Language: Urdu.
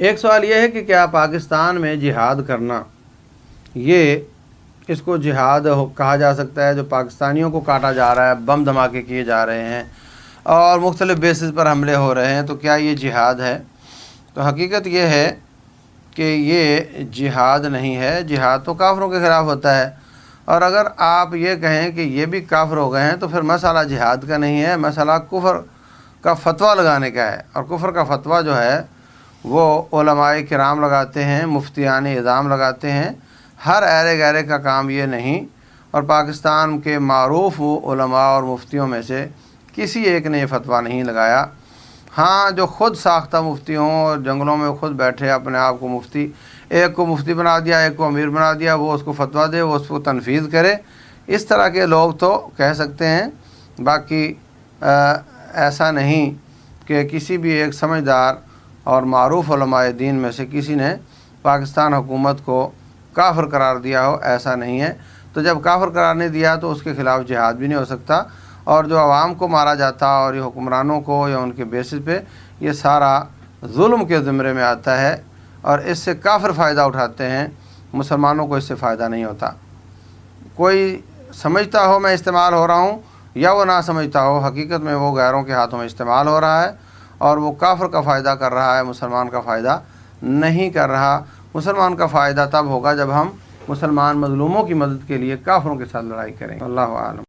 ایک سوال یہ ہے کہ کیا پاکستان میں جہاد کرنا، یہ اس کو جہاد کہا جا سکتا ہے؟ جو پاکستانیوں کو کاٹا جا رہا ہے، بم دھماکے کیے جا رہے ہیں اور مختلف بیسز پر حملے ہو رہے ہیں، تو کیا یہ جہاد ہے؟ تو حقیقت یہ ہے کہ یہ جہاد نہیں ہے۔ جہاد تو کافروں کے خلاف ہوتا ہے، اور اگر آپ یہ کہیں کہ یہ بھی کافر ہو گئے ہیں تو پھر مسئلہ جہاد کا نہیں ہے، مسئلہ کفر کا فتویٰ لگانے کا ہے۔ اور کفر کا فتویٰ جو ہے وہ علماء کرام لگاتے ہیں، مفتیان اعظام لگاتے ہیں، ہر ایرے گیرے کا کام یہ نہیں۔ اور پاکستان کے معروف علماء اور مفتیوں میں سے کسی ایک نے یہ فتویٰ نہیں لگایا۔ ہاں، جو خود ساختہ مفتی ہوں اور جنگلوں میں خود بیٹھے اپنے آپ کو مفتی، ایک کو مفتی بنا دیا، ایک کو امیر بنا دیا، وہ اس کو فتویٰ دے، وہ اس کو تنفیذ کرے، اس طرح کے لوگ تو کہہ سکتے ہیں۔ باقی ایسا نہیں کہ کسی بھی ایک سمجھدار اور معروف علماء دین میں سے کسی نے پاکستان حکومت کو کافر قرار دیا ہو، ایسا نہیں ہے۔ تو جب کافر قرار نہیں دیا تو اس کے خلاف جہاد بھی نہیں ہو سکتا، اور جو عوام کو مارا جاتا اور یہ حکمرانوں کو یا ان کے بیسس پہ، یہ سارا ظلم کے زمرے میں آتا ہے، اور اس سے کافر فائدہ اٹھاتے ہیں، مسلمانوں کو اس سے فائدہ نہیں ہوتا۔ کوئی سمجھتا ہو میں استعمال ہو رہا ہوں یا وہ نہ سمجھتا ہو، حقیقت میں وہ غیروں کے ہاتھوں میں استعمال ہو رہا ہے، اور وہ کافر کا فائدہ کر رہا ہے، مسلمان کا فائدہ نہیں کر رہا۔ مسلمان کا فائدہ تب ہوگا جب ہم مسلمان مظلوموں کی مدد کے لیے کافروں کے ساتھ لڑائی کریں۔ اللہ عالم۔